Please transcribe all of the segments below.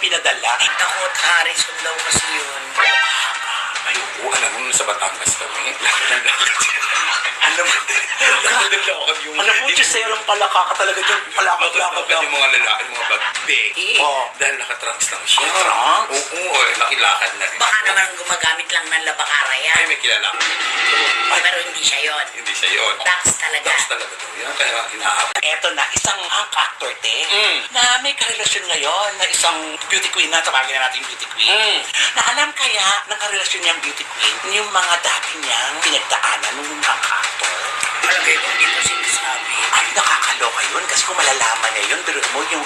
pinadala. Dakot Harrison daw kasi yun. Ay, oo, alam mo, sa Batangas kami. Lakad ng lakad siya. Alam mo, lakad ng lakad yung... Alam mo, Giseron pala ka talaga dyan. Palakad-lakad Lakad yung mga lalaki, mga bagbeki. Oo. Dahil nakatrunks lang siya. Trunks? Oo, lakilakad na rin. Baka naman gumagamit lang ng labakara Ay, yan. may kilala. Pero hindi siya yun. Hindi siya yun. Dax talaga. Dax talaga daw yan. Kaya inaabot. Eto na, isang actor, te, Mm. na may karelasyon ngayon na isang beauty queen na, tawagin na natin beauty queen. Na alam kaya ng karelasyon niyang beauty queen, yung mga dati niyang pinagdaanan nung actor. Malagay ko hindi ko sinasabi. Ay, nakakaloka yun kasi kung malalaman niya yun, pero mo yung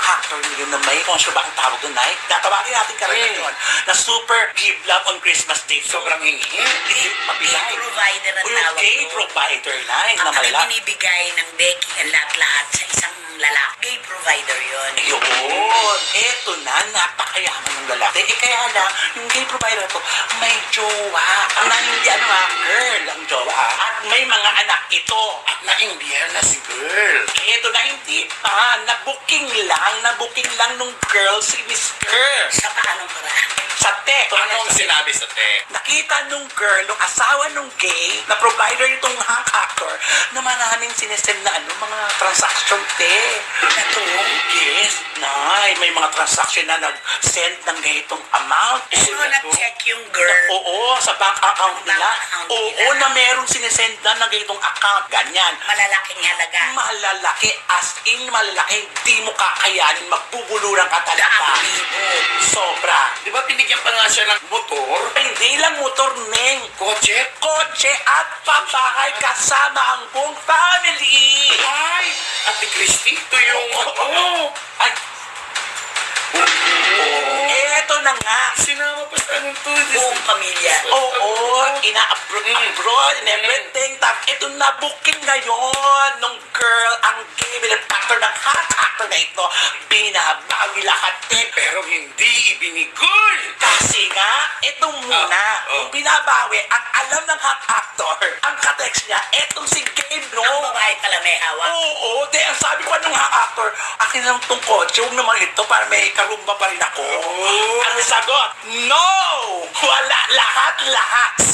actor niya yun na may, kung siya ba ang tawag doon, ay, natawagin natin karelasyon, na super give love on Christmas Day. Sobrang hingi. Hindi, Gay mapilay. provider ang O yung tawag gay ko. provider na, yun na Ang malala. binibigay ng Becky ang lahat-lahat sa isang lalaki. Gay provider yun. Yun, eto na, napakayaman ng lalaki. Kaya lang, yung gay provider ko, may jowa. Ang hindi girl ang jowa. At may mga anak ito. At na-imbiyer na si girl. Eto na, hindi pa. Nabuking lang nung girl si Miss Girl. Sa paanong paraan? Sa tech. Ano ang sinabi sa te? Nakita nung girl, nung asawa nung gay, na provider itong actor, na maraming sinesend na mga transaction, te. Ito? Yes, nay, may mga transaction na nag-send ng ganitong amount. So, na-check yung girl. Oo, sa bank account nila. Bank account Oo, nila. na merong sinesend na ng ganitong account. Ganyan. Malalaking halaga. Malalaki, as in malalaki, hindi mo kakayanin, magbubuluran ka talaga. Daang libo. Sobra. Di ba binigyan pa nga siya ng motor? Hindi lang motor, Neng. Kotse? Kotse at pabahay kasama ang buong family. Ay! Ate Christy, ito yung... Oo. Ay. Eto na nga. Sinama pa sa anong to. Buong pamilya. Oo, ina-abroad and everything. Ito na booking ngayon nung girl, ang gay, actor ng actor na ito. Binabawi lahat. Pero hindi ibinigol. Kasi nga, ito muna. Oh. Yung binabawi, ang alam ng actor, ang katext niya, etong si Gabe, no? Ang babae pala may hawak. Oo, ang sabi ko nung actor, akin lang tong kotse, huwag naman ito para may karumba pa rin ako. Oh. Ang sagot, no! Wala, lahat.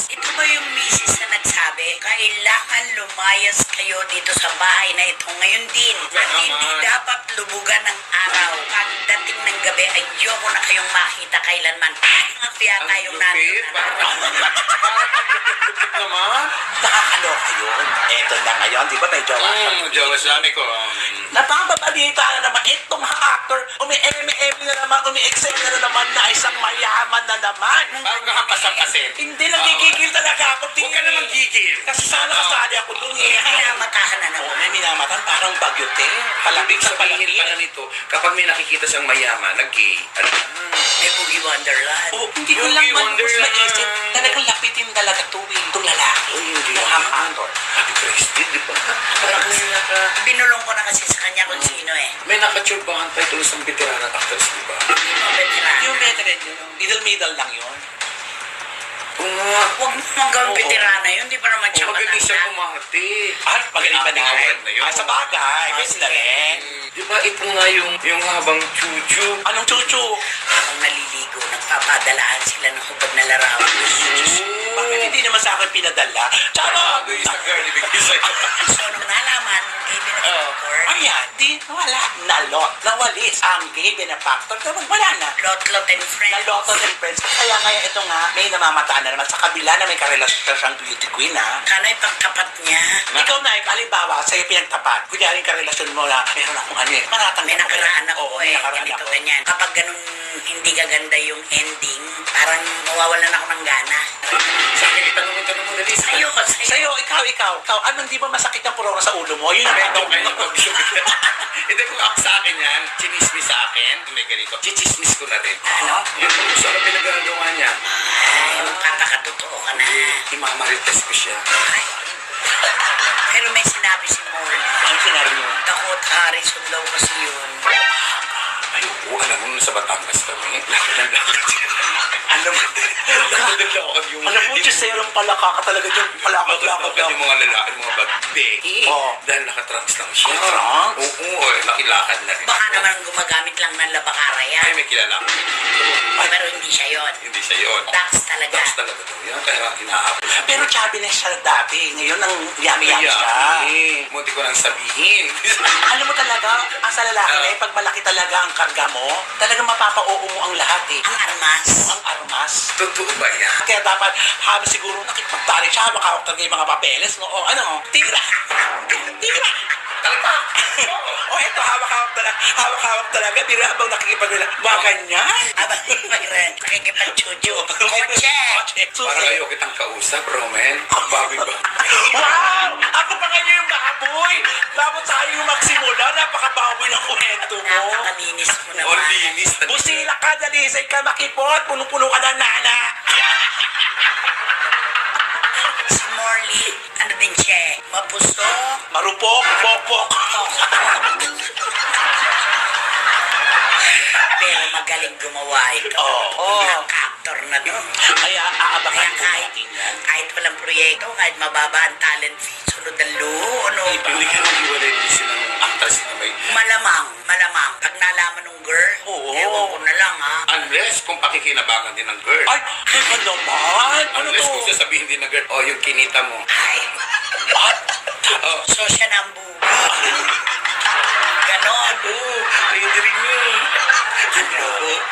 Ito ba yung misis na nagsabi, kailangan lumayas kayo dito sa bahay na ito ngayon din. At hindi dapat lubugan ng araw. Pagdating ng gabi, ayoko na kayong makita kailanman. Ang yata yung nandun na Lupit naman. Nakakaloka yun. Eto na ngayon, di ba may jowa? Jowa sabi ko. Napapabalita na naman, itong actor, umi-eme na naman, umi-excel na naman na isang mayaman na naman. Parang kakapasampasin. Hindi nagigigil talaga ako. Huwag ka naman gigil. Kasi sana kasali ako dun eh. Minamatahan na Oo, naman. may minamatan, parang bagyo te. Palabig sa Sabihin palabig. pala nito, kapag may nakikita siyang mayaman, nag-gay, ano? May Boogie Wonderland. Oo, hindi ko Yung lang Wonder malubos lang. maisip. Talagang lapitin talaga tuwing itong lalaki. Uy, hindi Yung lang. actor. Ate Christy, di ba? Parang Binulong ko na kasi sa kanya kung sino eh. may nakatsurbahan pa ito isang veteran at actress, di ba? Hindi mo veteran. Yung veteran yun, middle lang yun. Oo nga. Huwag mo mong gawin Oo. veterana yun. Di pa naman siya Magaling siya matanda. kumarte. Ay, magaling pa din Award na yun. Ay, sa bagay, pwede na rin. Di ba ito nga yung habang chuchu? Anong chuchu? Habang naliligo, nagpapadalaan sila ng hubad na larawan. Bakit hindi naman sa akin pinadala? Tsaka, Bago yung sa girl, ibigay sa'yo. So, nung nalaman, gay benefactor, ayan, di, wala. Nawalis ang gay benefactor. Wala na. lot and friends. Naloto and friends. Kaya ngayon ito nga, may namamataan na naman sa kabila na may karelasyon siyang beauty queen, ha? Sana ipagtapat niya. Ikaw na, halimbawa, sa'yo pinagtapat. Kunyari karelasyon mo na, meron akong maratang May nakaraan ako Oo, eh. may nakaraan Ganito, ako. ganyan. Kapag ganun hindi gaganda yung ending, parang mawawalan ako ng gana. Sa akin, itanong mo dali. Sa'yo, Sa'yo, ikaw, anong di ba masakit ang purong sa ulo mo? Yun ang Ito, tanong mo. Hindi ko ako sa akin yan. Chinismis sa akin. May ganito. Chichismis ko na rin. Ano? Yung kung gusto na pinagagawa niya. Ay, magpapakatotoo ka na. Imamarites ko siya. Ay. Pero may sinabi si Morley. Ano sinabi mo? Dakot Harrison daw kasi yun. Ay, Oo, alam mo, nung sa Batangas kami, lakad ng lakad siya. Alam mo, lakad ng lakad yung... Alam mo, Giselong palaka ka talaga dyan. Palakad-lakad Lakad yung mga lalaki, mga babae. Oo. Dahil nakatrunks lang siya. Nakatrunks? Oo, nakilakad na rin. Baka naman gumagamit lang ng labakara Ay, yan. may kilala. Pero hindi siya yon. Hindi siya yun. Dax talaga. Dax talaga daw yan. Kaya inaapos. Pero chubby na siya dati. Ngayon, ang yummy-yummy siya. Munti ko nang sabihin. Alam mo talaga, ang sa lalaki na pag malaki talaga ang karga mo, talagang mapapa-oo mo ang lahat eh. Ang armas. Ang armas. Totoo ba yan? Kaya dapat, habang siguro nakipagtari siya, makawag talaga yung mga papeles, no? O ano, tira! Tira! Talpak! O eto, hawak-hawak talaga, biro habang nakikipag nila. Mga ganyan. Abang mayroon. Nakikipag-chuchu. Kotse. Parang ayaw kitang kausap, Roman. Baboy ba? Wow! Ako pa ngayon yung baboy! Bago tayo magsimula, napakababoy ng kwento mo. Napakalinis mo naman. All linis. Busila ka, dalisay ka, makipot, punong-puno ka ng nana. Si Morley, ano din siya? Mapuso. Marupok, pokpok. Pero magaling gumawa ito. Oo. Ang actor na to. Kaya aabangan Kaya ko kahit, natin yan. kahit walang proyekto, kahit mababa ang talent fee, sunod ang luho, ano? Hindi ka nang iwalay din silang actress na may... Malamang. Pag nalaman ng girl, Oo. ewan ko na lang ha. Unless kung pakikinabangan din ng girl. Ay, ano naman? Ano Unless to? kung sasabihin din ng girl, oh, yung kinita mo. Ay, Oh, so siya na ang bubi. Ganon. ready rin yun.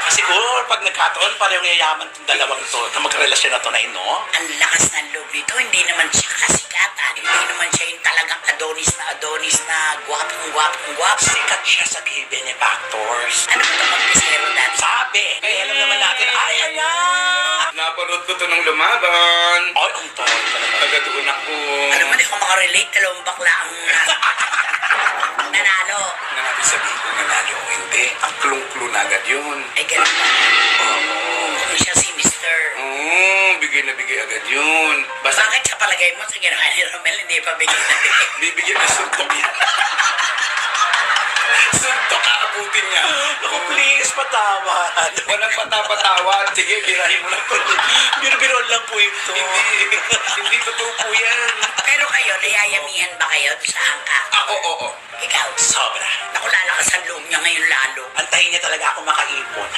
Siguro, pag nagkataon, parang yayaman itong dalawang to na magrelasyon na to na ino. Ang lakas ng loob nito, hindi naman siya kasikatan. Hindi naman siya yung talagang Adonis na gwapong. Sikat siya sa kay benefactors. Ano ba ito mag-pisero dati? Sabi, kaya alam naman natin, ay, ayan! Napanood ko to ng lumaban. Ay, ang tawag ka naman. Taga doon ako. Ano man, di ko makarelate. Dalawang bakla ang nanalo. Na natin sabihin kung nanalo o hindi. Ang klung-klu na agad yun. Ay, ganun ba? Oo. Kung siya si Mr. Bigay na bigay agad yun. Basta Bakit sa palagay mo sa ginawa ni Romel, hindi pa bigyan na bigyan? bibigyan na suntok yan. Suntok aabutin niya. Naku, please, patawad. Walang patapatawad. Sige, birahin mo lang ko. Biro-biro lang po ito. Hindi totoo po yan. Pero kayo, nayayamihan ba kayo sa angka? Oo. Ikaw, Sobra. naku, lalakas ang loob niya ngayon lalo. Antayin niya talaga ako makaipon.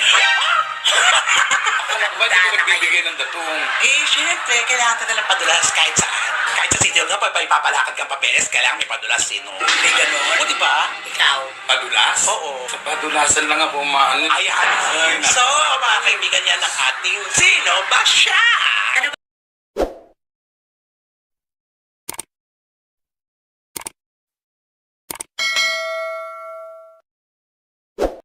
Akala ko ba di ko nagbibigay ng datong? Eh, syempre, kailangan ka nalang padulas kahit saan. Kahit sa sityo nga, pag ipapalakad kang papeles, kailangan may padulas, sino? Hindi ganun. O, di ba? Ikaw, Padulas? Oo. Sa padulasan lang ako maano. Ayan. So, mga kaibigan yan ng ating Sino Ba Siya? ano